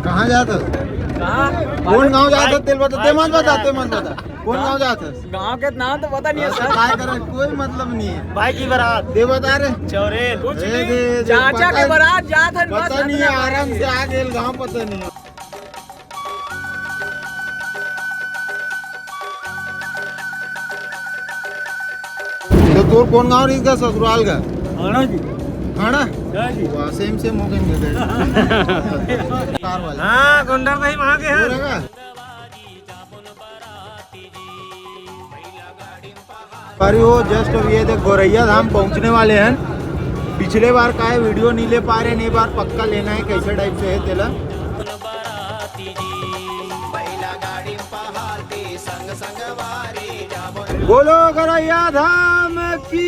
कहाँ जाता? कौन गाँव जाता? तेल बता, ते मत बता, ते मत बता। कौन गाँव जाता? गांव के नाम तो पता नहीं है सर। काय करे, कोई मतलब नहीं है। भाई की बारात दे बता रे। चौरेल दे, चाचा के बारात जात है। पता नहीं है, आराम से आ गए गाँव, पता नहीं है। तो तोर कौन गाँव रही का ससुराल का? आना जी खाना जी। वाह, सेम सेम हो गए। कार वाले हाँ गुंडर भाई वहाँ के हैं। रहेगा। अरे वो जस्ट अब ये देख गोरैया धाम पहुंचने वाले हैं। पिछले बार का है वीडियो नहीं ले पा रहे, नहीं बार पक्का लेना है। कैसे टाइप से है तेला? बोलो गोरैया धाम की।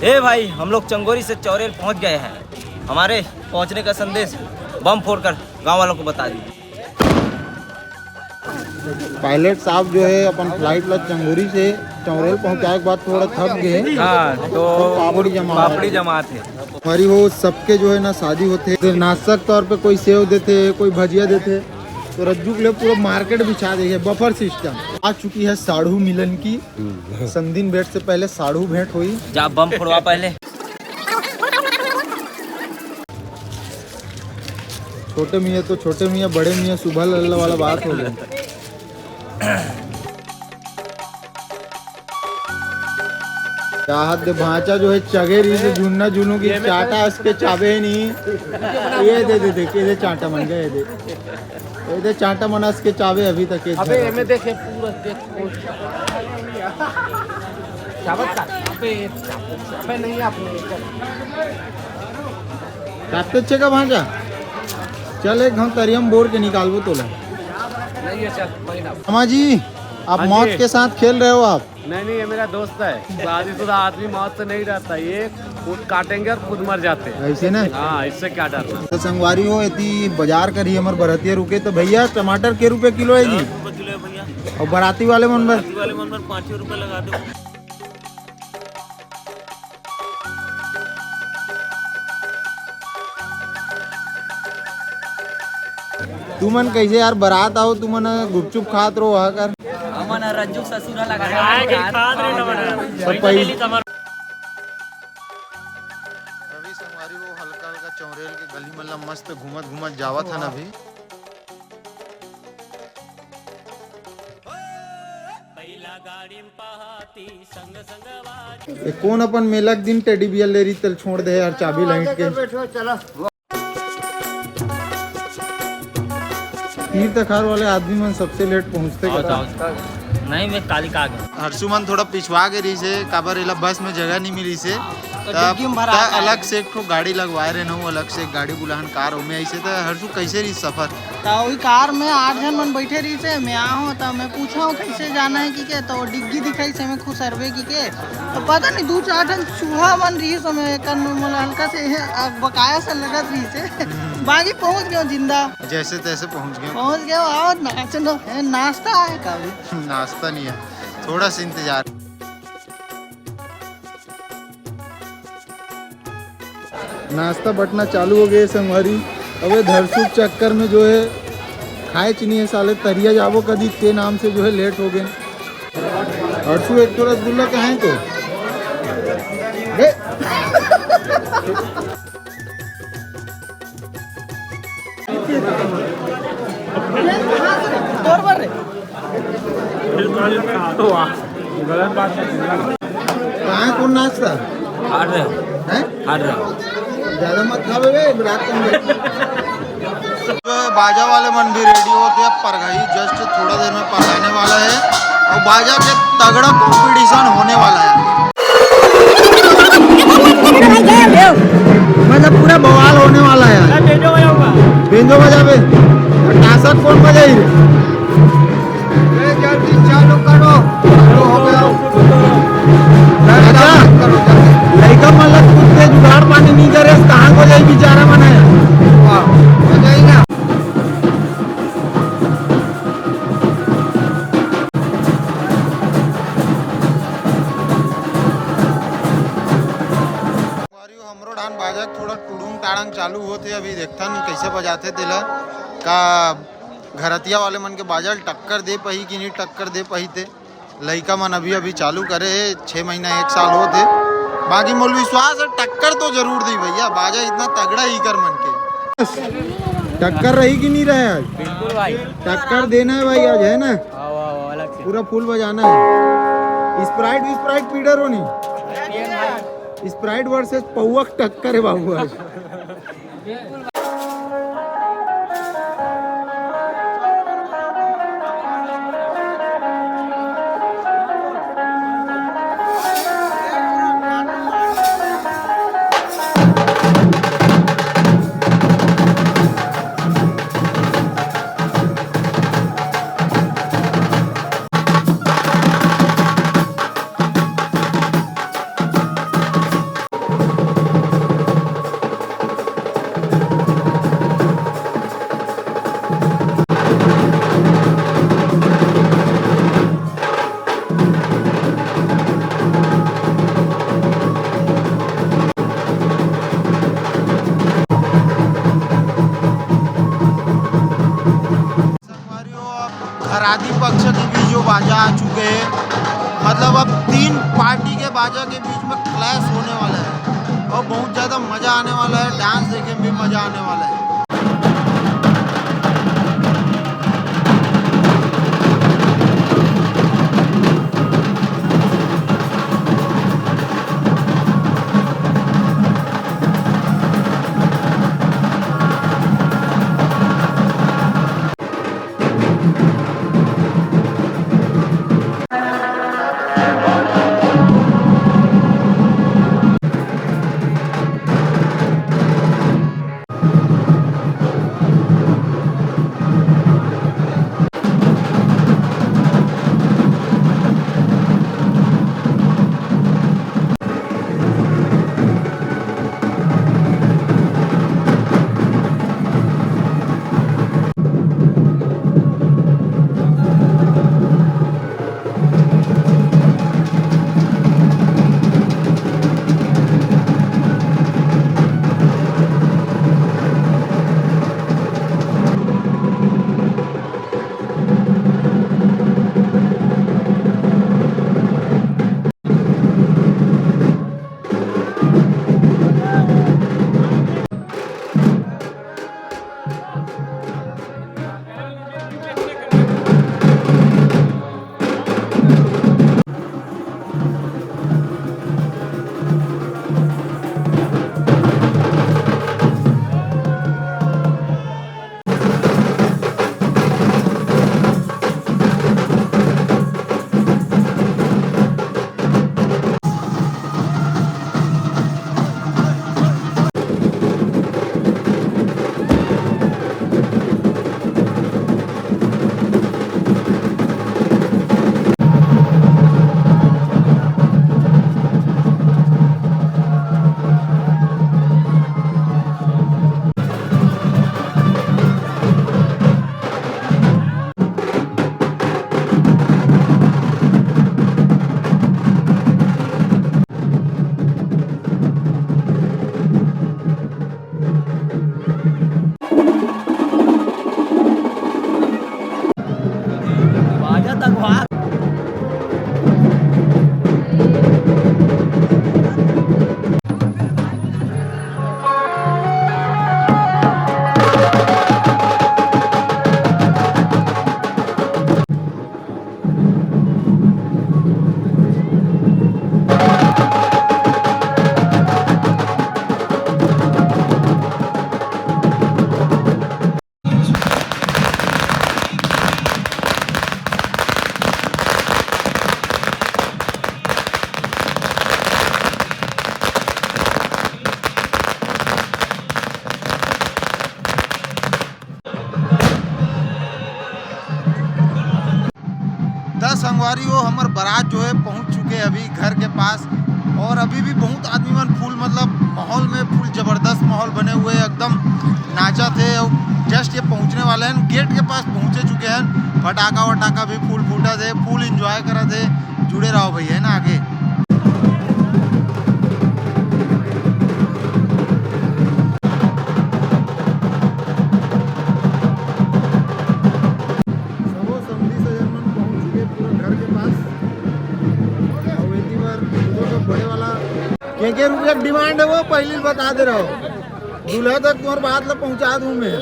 ए भाई, हम लोग चंगोरी से चौरेल पहुंच गए हैं। हमारे पहुंचने का संदेश बम फोड़कर गांव वालों को बता दिए। पायलट साहब जो है अपन फ्लाइट ला चंगोरी से चौरेल पहुंचाए के बाद थोड़ा थक गए। हाँ, तो पापड़ी जमात है। हमारी वो सबके जो है ना शादी होते, तो नाश्ता के तौर पे कोई सेव देते, कोई भजिया देते। तो रज्जू के लिए पूरा मार्केट बिछा देंगे, बफर सिस्टम। आ चुकी है साढ़ू मिलन की। संदिन भेंट से पहले साढ़ू भेंट हुई। जा बम फोड़वा पहले। छोटे मियाँ तो छोटे मियाँ, बड़े मियाँ सुबह लल्ला वाला बात हो गया। चाहत दे भांचा जो है चगेरी से जुन्ना जुनू की चाटा उसके चाबे नहीं। ये दे के दे चाटा मन गए ये दे चाटा मनस के चाबे अभी तक के। अबे हमें देखे पूरा देख चावत का अबे नहीं आपने काटते छे का भांजा। चल एक घंटा तरियम बोर के निकालबो तोला। नहीं है चल कोई ना। अम्मा जी, आप मौत के साथ खेल रहे हो आप? नहीं ये मेरा दोस्त है। शादीशुदा आदमी मौत से नहीं रहता, ये खुद काटेंगे और खुद मर जाते हैं। ऐसे ना? हाँ, इससे क्या डरना। तो संगवारी हो यदि बाजार करी हमारे बरातिया रुके तो भैया टमाटर के रुपए किलो है जी? किलो है भैया। और बराती वाले मन पर 5 रुपए लगा दो। तू मन कैसे यार बारात आओ, तू मन गुपचुप खात रहो वहाँ कर। हमन रज्जू ससुरा लगा अभी संगवारी वो हल्का हल्का चौरेल के गली मल्ला मस्त घूमत जावत है अभी। कौन अपन मेला के दिन टेडी बियर ले रही तल छोड़ दे यार चाबी लाइट के। तीर तखार वाले आदमी मन सबसे लेट पहुंचते नहीं, मैं काली का गया। हर्षुमन थोड़ा पिछवा के रही से काबर एला बस में जगह नहीं मिली से अलग से एक गाड़ी लगवाए रहे न, अलग से एक गाड़ी बुलाहन कार में ऐसे। तो हर्षु कैसे रही सफर? तो वही कार में 8 जन मन बैठे रही से। मैं आऊँ तो मैं पूछा हूँ कैसे जाना है कि के, तो डिग्गी दिखाई से मैं खुद सर्वे की के। तो पता नहीं 2-4 जन चूहा मन रही से। मैं हल्का से बकाया सा लगत रही से। बाकी पहुँच गया जिंदा, जैसे तैसे पहुँच गए। आओ नाश्ता है का? नाश्ता नहीं है, थोड़ा सा इंतजार। नाश्ता बटना चालू हो गए संगवारी। अबे धरसुक चक्कर में जो है खाए चीनी है साले तरिया जाबो कदी के नाम से जो है लेट हो गए। हर्षु एक तो रसगुल्ला कहाँ तो कहाँ कौन नाश्ता ज्यादा मत खावे रात बाजा वाले मन भी रेडी होते हैं। परघाई जस्ट थोड़ा देर में परघाने वाला है और बाजा के तगड़ा कंपटीशन होने वाला है। मतलब पूरा बवाल होने वाला है। बेंजो बजावे टासक कौन बजाई जल्दी चालू करो। हो गया लड़का मतलब खुद से जुगाड़ पानी हो जाए बेचारा मन है हो जाएगा। हमरो डान बाजा थोड़ा टुडुंग टाड़ंग चालू होते अभी देखथन कैसे बजाते तेला का घरतिया वाले मन के बाजा टक्कर दे पही कि नहीं टक्कर दे पही ते लइका मन अभी अभी चालू करे 6 महीना 1 साल होते बाकी मोल विश्वास है टक्कर तो जरूर दी भैया बाजा इतना तगड़ा ही कर मन के टक्कर रही कि नहीं रहे आज बिल्कुल भाई टक्कर देना है भाई आज है ना अलग से पूरा फुल बजाना है स्प्राइट पीडर होनी स्प्राइट वर्सेस पौवक टक्कर है बाबू आज घराती पक्ष के बीच जो बाजा आ चुके हैं मतलब अब 3 पार्टी के बाजा के बीच में क्लैश होने वाला है और बहुत ज़्यादा मज़ा आने वाला है डांस देखने में भी मज़ा आने वाला है। संगवारी हमार बारात जो है पहुंच चुके हैं अभी घर के पास और अभी भी बहुत आदमी मन फुल मतलब माहौल में फुल जबरदस्त माहौल थे और जस्ट ये पहुंचने वाले हैं, गेट के पास पहुंचे चुके हैं। फटाका वटाका भी फूल फूटा थे, फुल इंजॉय करा थे। जुड़े रहो भैया है ना आगे। सबो समधी सजनमन पहुंच चुके पूरा घर के पास। और इतनी बार तो बड़े वाला के रुपये डिमांड है वो पहले बता दे रहा हूँ। दूल्हा तक तुम्हारे बात ला पहुंचा दूं मैं।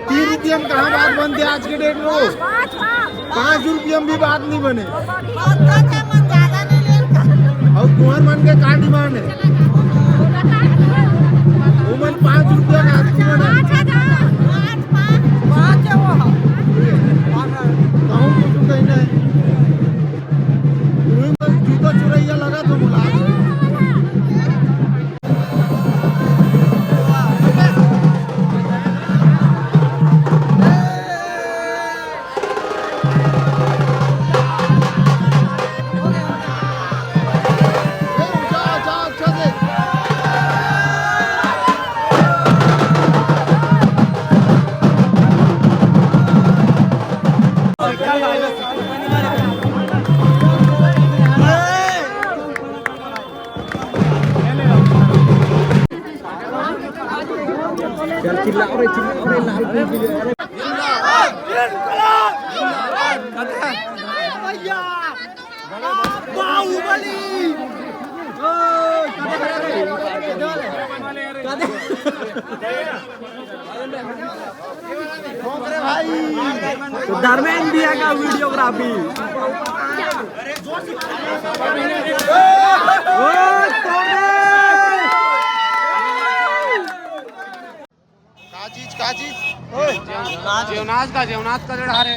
तीन रुपये में कहाँ बात बनती है आज के डेट में? 5 रुपये में भी बात नहीं बने। और तुम्हारे मन के का डिमांड है? वो मन 5 रुपये का जूता चुरैया लगा तो बोला धर्मेंद्र का वीडियोग्राफी। का चीज जेवनाज का रेढ़ा रे।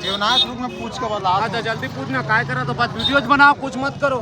जेवनाथ रूप में पूछ के बता। हाँ तो जल्दी पूछना काय करा तो बस वीडियोज बनाओ, कुछ मत करो।